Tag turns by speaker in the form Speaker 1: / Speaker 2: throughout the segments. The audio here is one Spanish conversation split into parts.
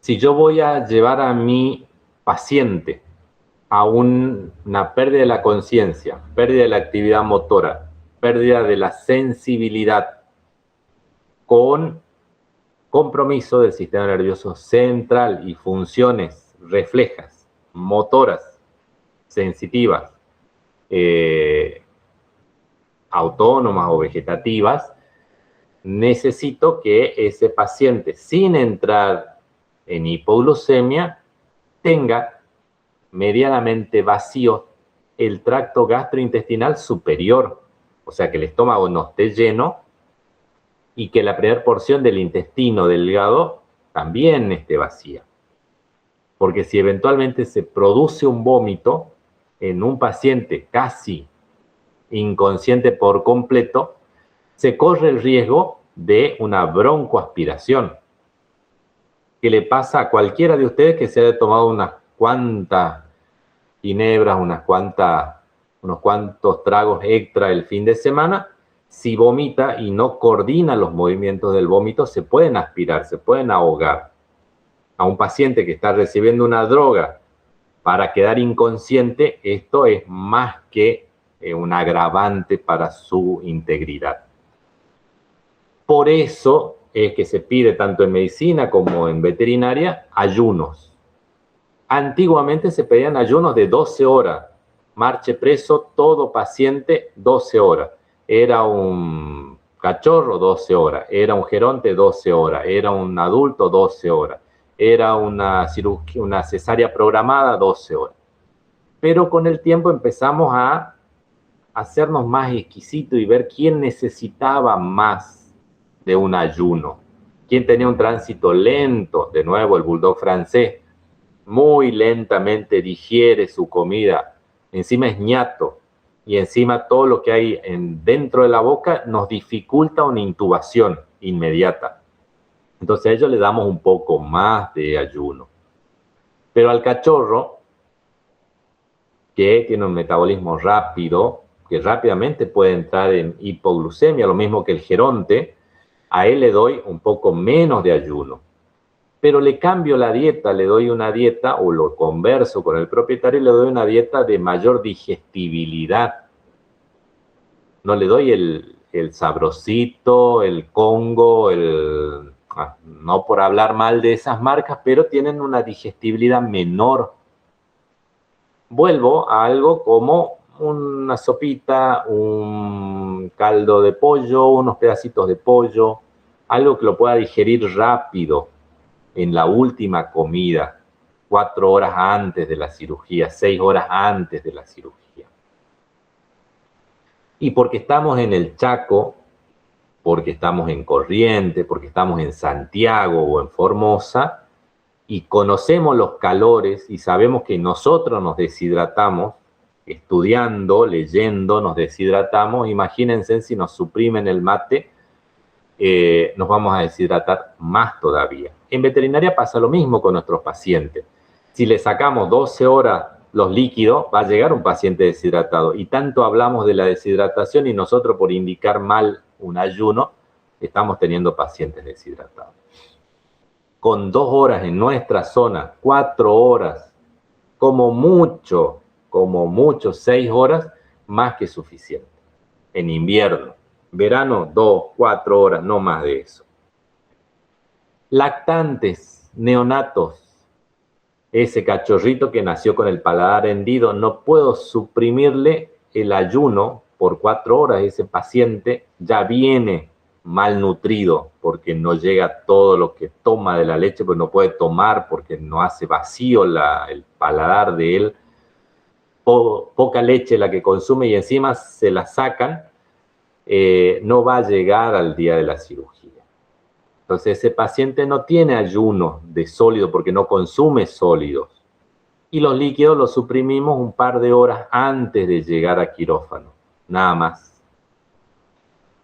Speaker 1: Si yo voy a llevar a mi paciente a una pérdida de la conciencia, pérdida de la actividad motora, pérdida de la sensibilidad, con compromiso del sistema nervioso central y funciones reflejas, motoras, sensitivas, autónomas o vegetativas, necesito que ese paciente, sin entrar en hipoglucemia, tenga medianamente vacío el tracto gastrointestinal superior, o sea, que el estómago no esté lleno y que la primera porción del intestino delgado también esté vacía. Porque si eventualmente se produce un vómito en un paciente casi inconsciente por completo, se corre el riesgo de una broncoaspiración, que le pasa a cualquiera de ustedes que se haya tomado unas cuantas ginebras, unos cuantos tragos extra el fin de semana. Si vomita y no coordina los movimientos del vómito, se pueden aspirar, se pueden ahogar. A un paciente que está recibiendo una droga para quedar inconsciente, esto es más que un agravante para su integridad. Por eso es que se pide tanto en medicina como en veterinaria ayunos. Antiguamente se pedían ayunos de 12 horas. Marche preso todo paciente 12 horas. Era un cachorro 12 horas, era un geronte 12 horas, era un adulto 12 horas, era una cesárea programada 12 horas. Pero con el tiempo empezamos a hacernos más exquisitos y ver quién necesitaba más de un ayuno, quién tenía un tránsito lento. De nuevo, el bulldog francés muy lentamente digiere su comida, encima es ñato, y encima todo lo que hay dentro de la boca nos dificulta una intubación inmediata. Entonces a ellos le damos un poco más de ayuno. Pero al cachorro, que tiene un metabolismo rápido, que rápidamente puede entrar en hipoglucemia, lo mismo que el geronte, a él le doy un poco menos de ayuno. Pero le cambio la dieta, le doy una dieta, o lo converso con el propietario y le doy una dieta de mayor digestibilidad. No le doy el sabrosito, el Congo, no por hablar mal de esas marcas, pero tienen una digestibilidad menor. Vuelvo a algo como una sopita, un caldo de pollo, unos pedacitos de pollo, algo que lo pueda digerir rápido en la última comida, 4 horas antes de la cirugía, 6 horas antes de la cirugía. Y porque estamos en el Chaco, porque estamos en Corrientes, porque estamos en Santiago o en Formosa, y conocemos los calores y sabemos que nosotros nos deshidratamos, estudiando, leyendo, nos deshidratamos. Imagínense si nos suprimen el mate, nos vamos a deshidratar más todavía. En veterinaria pasa lo mismo con nuestros pacientes. Si le sacamos 12 horas los líquidos, va a llegar un paciente deshidratado. Y tanto hablamos de la deshidratación y nosotros por indicar mal un ayuno, estamos teniendo pacientes deshidratados. Con 2 horas en nuestra zona, 4 horas, como mucho 6 horas, más que suficiente. En invierno, verano, 2, 4 horas, no más de eso. Lactantes, neonatos, ese cachorrito que nació con el paladar hendido, no puedo suprimirle el ayuno por 4 horas. Ese paciente ya viene malnutrido porque no llega todo lo que toma de la leche, pues no puede tomar porque no hace vacío el paladar de él. Poca leche la que consume y encima se la sacan, no va a llegar al día de la cirugía. Entonces ese paciente no tiene ayuno de sólido porque no consume sólidos. Y los líquidos los suprimimos un par de horas antes de llegar a quirófano, nada más.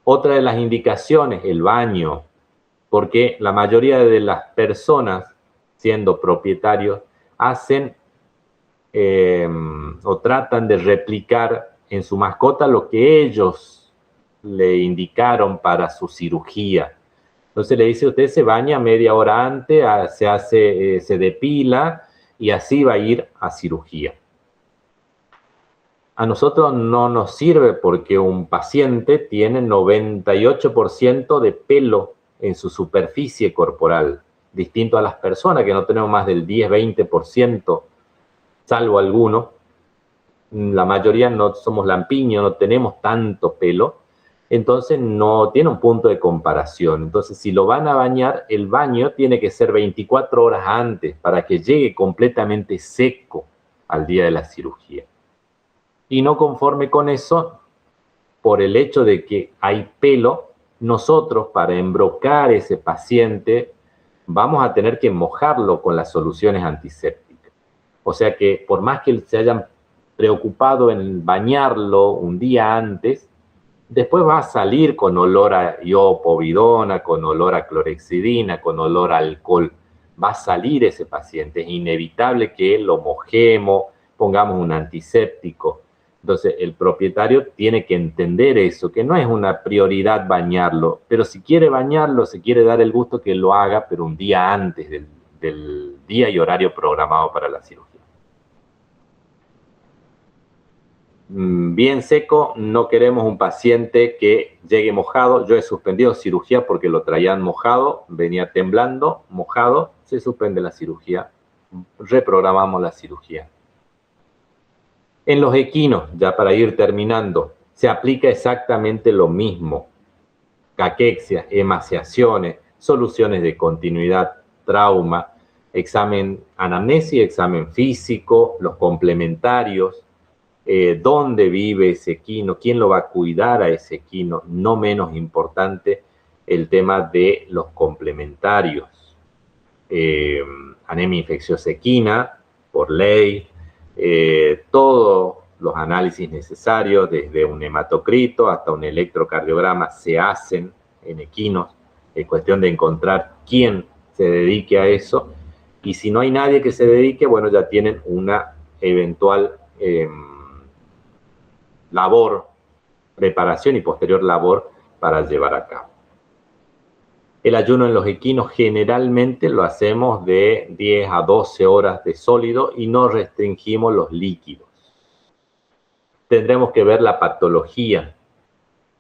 Speaker 1: Otra de las indicaciones, el baño, porque la mayoría de las personas, siendo propietarios, hacen o tratan de replicar en su mascota lo que ellos le indicaron para su cirugía. Entonces le dice, usted se baña media hora antes, se depila y así va a ir a cirugía. A nosotros no nos sirve porque un paciente tiene 98% de pelo en su superficie corporal, distinto a las personas que no tenemos más del 10-20%, salvo algunos. La mayoría no somos lampiños, no tenemos tanto pelo, entonces no tiene un punto de comparación. Entonces, si lo van a bañar, el baño tiene que ser 24 horas antes para que llegue completamente seco al día de la cirugía. Y no conforme con eso, por el hecho de que hay pelo, nosotros para embrocar ese paciente vamos a tener que mojarlo con las soluciones antisépticas. O sea que por más que se hayan preocupado en bañarlo un día antes, después va a salir con olor a iopovidona, con olor a clorhexidina, con olor a alcohol. Va a salir ese paciente, es inevitable que lo mojemos, pongamos un antiséptico. Entonces el propietario tiene que entender eso, que no es una prioridad bañarlo, pero si quiere bañarlo, se quiere dar el gusto que lo haga, pero un día antes del día y horario programado para la cirugía. Bien seco, no queremos un paciente que llegue mojado. Yo he suspendido cirugía porque lo traían mojado, venía temblando, mojado, se suspende la cirugía, reprogramamos la cirugía. En los equinos, ya para ir terminando, se aplica exactamente lo mismo. Caquexias, emaciaciones, soluciones de continuidad, trauma, examen anamnesis, examen físico, los complementarios, dónde vive ese equino, quién lo va a cuidar a ese equino, no menos importante el tema de los complementarios. Anemia infecciosa equina, por ley, todos los análisis necesarios, desde un hematocrito hasta un electrocardiograma, se hacen en equinos. Es cuestión de encontrar quién se dedique a eso. Y si no hay nadie que se dedique, bueno, ya tienen una eventual labor, preparación y posterior labor para llevar a cabo. El ayuno en los equinos generalmente lo hacemos de 10 a 12 horas de sólido y no restringimos los líquidos. Tendremos que ver la patología,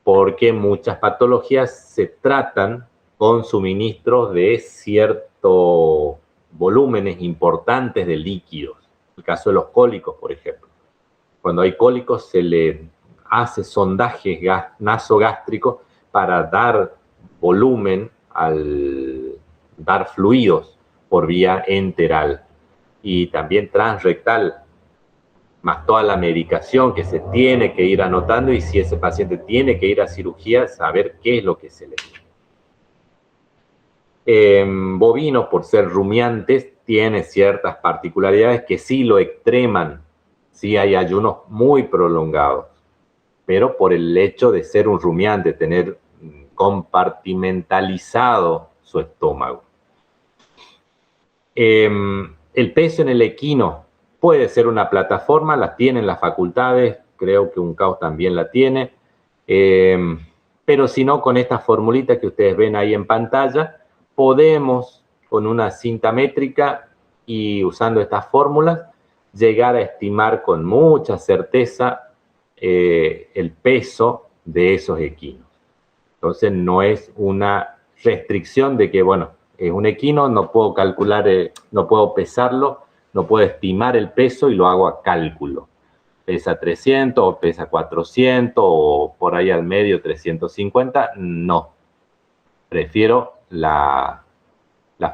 Speaker 1: porque muchas patologías se tratan con suministros de ciertos volúmenes importantes de líquidos. El caso de los cólicos, por ejemplo. Cuando hay cólicos se le hace sondajes nasogástricos para dar volumen al dar fluidos por vía enteral y también transrectal, más toda la medicación que se tiene que ir anotando y si ese paciente tiene que ir a cirugía, saber qué es lo que se le dio. Bovinos, por ser rumiantes, tiene ciertas particularidades que sí lo extreman. Sí hay ayunos muy prolongados, pero por el hecho de ser un rumiante, tener compartimentalizado su estómago. El peso en el equino puede ser una plataforma, la tienen las facultades, creo que un caos también la tiene, pero si no, con esta formulita que ustedes ven ahí en pantalla, podemos con una cinta métrica y usando estas fórmulas, llegar a estimar con mucha certeza el peso de esos equinos. Entonces no es una restricción de que, bueno, es un equino, no puedo calcular, no puedo pesarlo, no puedo estimar el peso y lo hago a cálculo. Pesa 300 o pesa 400 o por ahí al medio 350, no. Prefiero la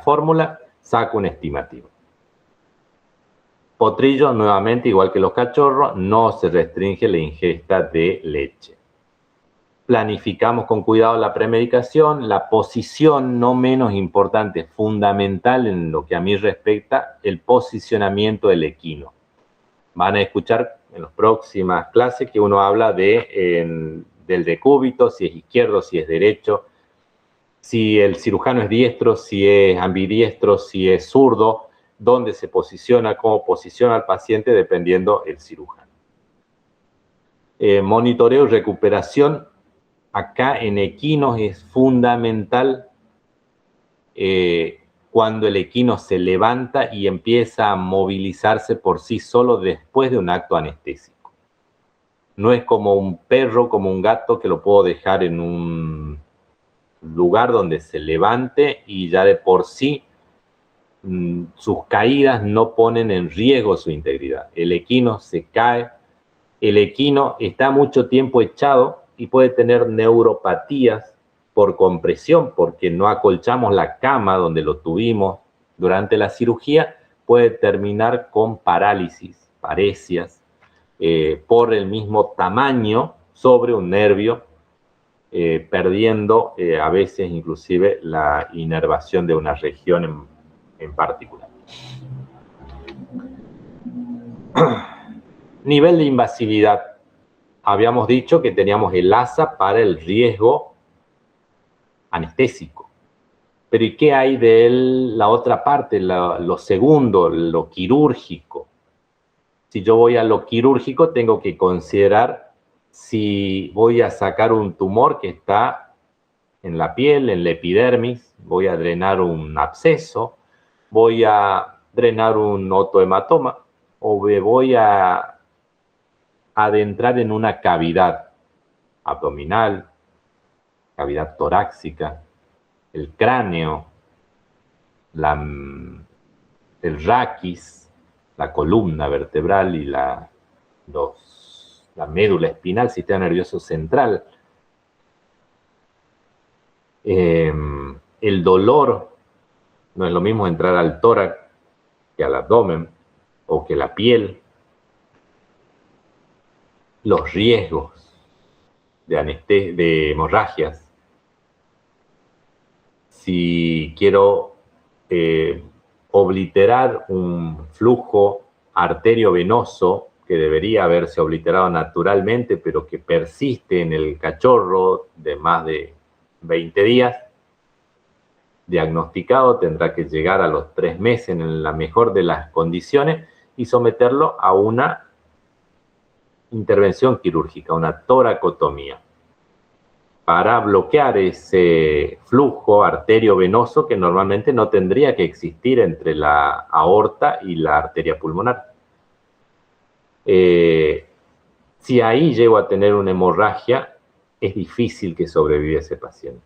Speaker 1: fórmula, saco un estimativo. Potrillo, nuevamente, igual que los cachorros, no se restringe la ingesta de leche. Planificamos con cuidado la premedicación, la posición no menos importante, fundamental en lo que a mí respecta, el posicionamiento del equino. Van a escuchar en las próximas clases que uno habla del decúbito, si es izquierdo, si es derecho, si el cirujano es diestro, si es ambidiestro, si es zurdo, dónde se posiciona, cómo posiciona al paciente, dependiendo el cirujano. Monitoreo y recuperación. Acá en equinos es fundamental cuando el equino se levanta y empieza a movilizarse por sí solo después de un acto anestésico. No es como un perro, como un gato, que lo puedo dejar en un lugar donde se levante y ya de por sí sus caídas no ponen en riesgo su integridad. El equino se cae, el equino está mucho tiempo echado y puede tener neuropatías por compresión, porque no acolchamos la cama donde lo tuvimos durante la cirugía, puede terminar con parálisis, paresias, por el mismo tamaño sobre un nervio, perdiendo a veces inclusive la inervación de una región en particular. Nivel de invasividad. Habíamos dicho que teníamos el ASA para el riesgo anestésico. Pero ¿y qué hay de la otra parte, lo segundo, lo quirúrgico? Si yo voy a lo quirúrgico, tengo que considerar si voy a sacar un tumor que está en la piel, en la epidermis, voy a drenar un absceso, voy a drenar un otohematoma, o me voy a adentrar en una cavidad abdominal, cavidad torácica, el cráneo, el raquis, la columna vertebral y la médula espinal, sistema nervioso central. El dolor, no es lo mismo entrar al tórax que al abdomen o que la piel. Los riesgos de hemorragias. Si quiero obliterar un flujo arteriovenoso que debería haberse obliterado naturalmente, pero que persiste en el cachorro de más de 20 días, diagnosticado, tendrá que llegar a los 3 meses en la mejor de las condiciones y someterlo a una intervención quirúrgica, una toracotomía, para bloquear ese flujo arteriovenoso que normalmente no tendría que existir entre la aorta y la arteria pulmonar. Si ahí llego a tener una hemorragia, es difícil que sobreviva ese paciente.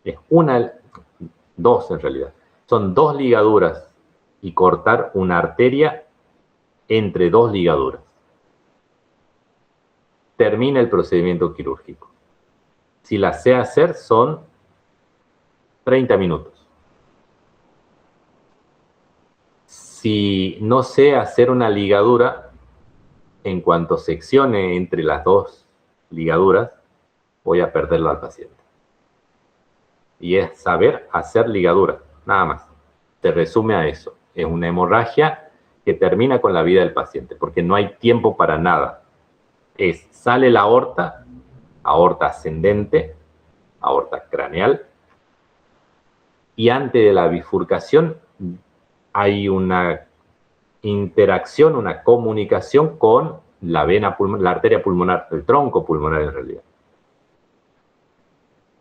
Speaker 1: Es dos en realidad. Son 2 ligaduras y cortar una arteria entre 2 ligaduras. Termina el procedimiento quirúrgico. Si la sé hacer, son 30 minutos. Si no sé hacer una ligadura, en cuanto seccione entre las 2 ligaduras, voy a perderlo al paciente. Y es saber hacer ligadura, nada más. Se resume a eso. Es una hemorragia que termina con la vida del paciente, porque no hay tiempo para nada. Sale la aorta ascendente, aorta craneal, y antes de la bifurcación hay una interacción, una comunicación con la vena pulmonar, la arteria pulmonar, el tronco pulmonar en realidad.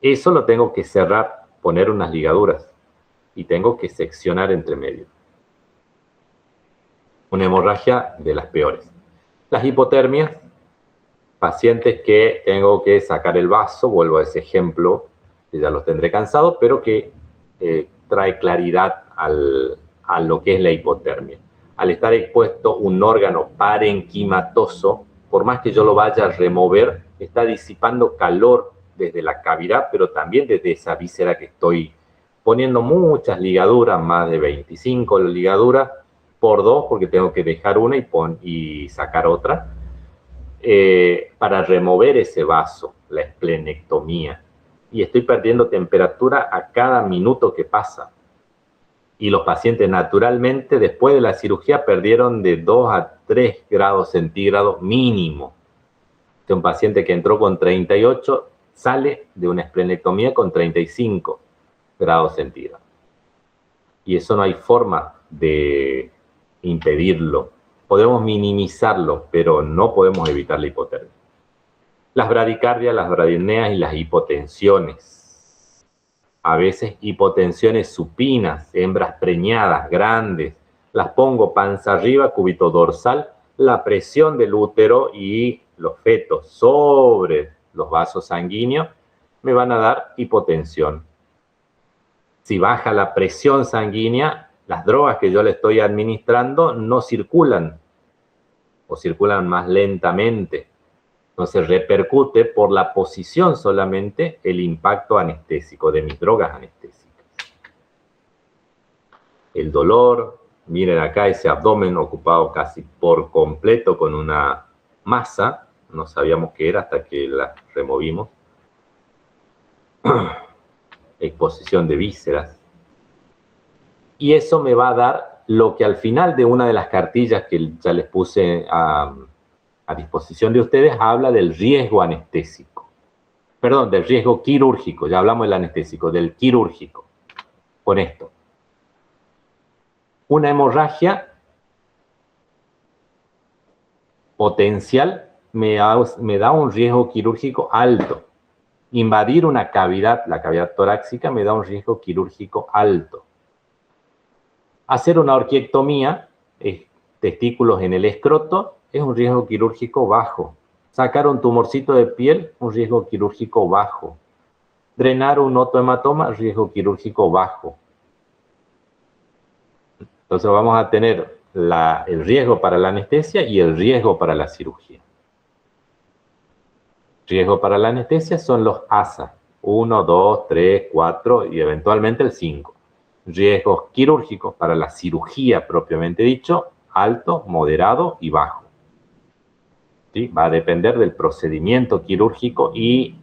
Speaker 1: Eso lo tengo que cerrar, poner unas ligaduras, y tengo que seccionar entre medio. Una hemorragia de las peores. Las hipotermias, pacientes que tengo que sacar el vaso, vuelvo a ese ejemplo, que ya los tendré cansados, pero que trae claridad a lo que es la hipotermia. Al estar expuesto un órgano parenquimatoso, por más que yo lo vaya a remover, está disipando calor desde la cavidad, pero también desde esa víscera que estoy poniendo muchas ligaduras, más de 25 ligaduras, por 2, porque tengo que dejar una y sacar otra, para remover ese vaso, la esplenectomía. Y estoy perdiendo temperatura a cada minuto que pasa. Y los pacientes naturalmente, después de la cirugía, perdieron de 2 a 3 grados centígrados mínimo. Un paciente que entró con 38 sale de una esplenectomía con 35 grados centígrados. Y eso no hay forma de impedirlo. Podemos minimizarlo, pero no podemos evitar la hipotermia. Las bradicardias, las bradipneas y las hipotensiones. a veces hipotensiones supinas, hembras preñadas, grandes, las pongo panza arriba, cúbito dorsal, la presión del útero y los fetos sobre los vasos sanguíneos me van a dar hipotensión. Si baja la presión sanguínea, las drogas que yo le estoy administrando no circulan o circulan más lentamente. Entonces repercute por la posición solamente el impacto anestésico de mis drogas anestésicas. El dolor, miren acá ese abdomen ocupado casi por completo con una masa, no sabíamos qué era hasta que la removimos. Exposición de vísceras. Y eso me va a dar lo que al final de una de las cartillas que ya les puse a disposición de ustedes, habla del riesgo anestésico. Perdón, del riesgo quirúrgico, ya hablamos del anestésico, del quirúrgico. Con esto. Una hemorragia potencial me da un riesgo quirúrgico alto. Invadir una cavidad, la cavidad torácica, me da un riesgo quirúrgico alto. Hacer una orquiectomía, testículos en el escroto, es un riesgo quirúrgico bajo. Sacar un tumorcito de piel, un riesgo quirúrgico bajo. Drenar un otohematoma, riesgo quirúrgico bajo. Entonces vamos a tener el riesgo para la anestesia y el riesgo para la cirugía. Riesgo para la anestesia son los ASA, 1, 2, 3, 4 y eventualmente el 5. Riesgos quirúrgicos para la cirugía propiamente dicho, alto, moderado y bajo. ¿Sí? Va a depender del procedimiento quirúrgico y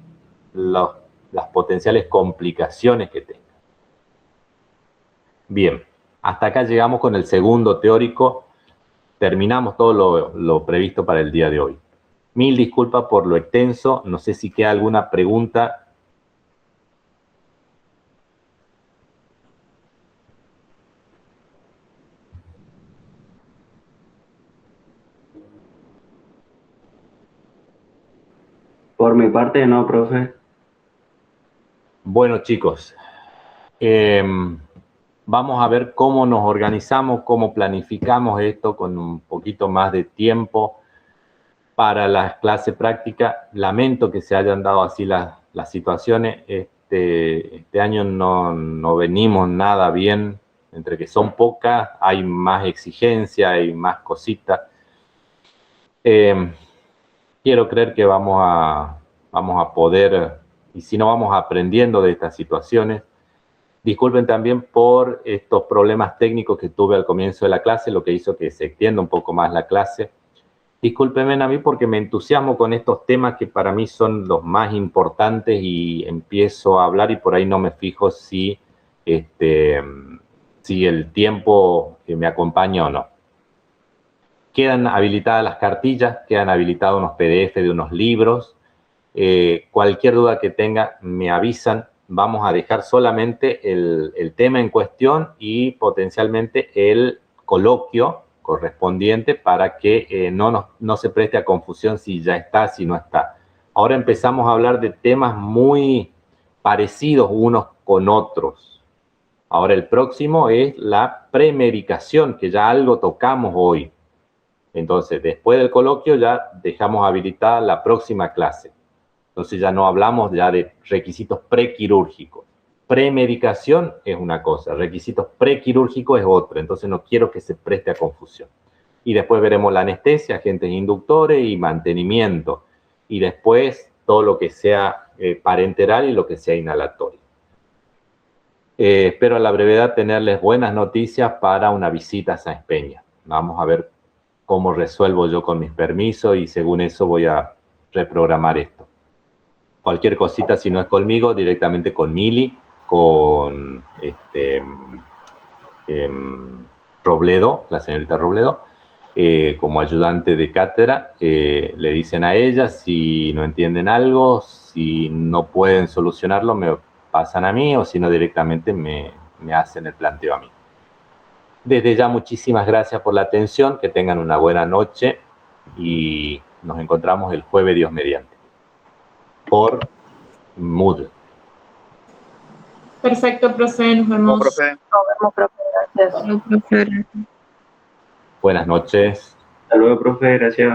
Speaker 1: las potenciales complicaciones que tenga. Bien, hasta acá llegamos con el segundo teórico. Terminamos todo lo previsto para el día de hoy. Mil disculpas por lo extenso. No sé si queda alguna pregunta.
Speaker 2: Por mi parte, no, profe.
Speaker 1: Bueno, chicos, vamos a ver cómo nos organizamos, cómo planificamos esto con un poquito más de tiempo para las clases prácticas. Lamento que se hayan dado así las situaciones. Este año no venimos nada bien, entre que son pocas, hay más exigencia, hay más cositas. Quiero creer que vamos a poder, y si no vamos aprendiendo de estas situaciones. Disculpen también por estos problemas técnicos que tuve al comienzo de la clase, lo que hizo que se extienda un poco más la clase. Discúlpenme a mí porque me entusiasmo con estos temas que para mí son los más importantes y empiezo a hablar y por ahí no me fijo si el tiempo me acompaña o no. Quedan habilitadas las cartillas, quedan habilitados unos PDF de unos libros. Cualquier duda que tenga me avisan. Vamos a dejar solamente el tema en cuestión y potencialmente el coloquio correspondiente para que no se preste a confusión si ya está, si no está. Ahora empezamos a hablar de temas muy parecidos unos con otros. Ahora el próximo es la premedicación, que ya algo tocamos hoy. Entonces, después del coloquio ya dejamos habilitada la próxima clase. Entonces ya no hablamos ya de requisitos prequirúrgicos. Premedicación es una cosa, requisitos prequirúrgicos es otra. Entonces no quiero que se preste a confusión. Y después veremos la anestesia, agentes inductores y mantenimiento. Y después todo lo que sea parenteral y lo que sea inhalatorio. Espero a la brevedad tenerles buenas noticias para una visita a Sáenz Peña. Vamos a ver cómo resuelvo yo con mis permisos y según eso voy a reprogramar esto. Cualquier cosita, si no es conmigo, directamente con Mili, con Robledo, la señorita Robledo, como ayudante de cátedra. Le dicen a ella si no entienden algo, si no pueden solucionarlo, me pasan a mí, o si no directamente me hacen el planteo a mí. Desde ya, muchísimas gracias por la atención, que tengan una buena noche y nos encontramos el jueves, Dios mediante, por Moodle.
Speaker 3: Perfecto, profe, nos vemos.
Speaker 4: Profe.
Speaker 5: Nos vemos, profe. Gracias.
Speaker 3: Hasta luego, profe.
Speaker 1: Buenas noches.
Speaker 2: Hasta luego, profe, gracias.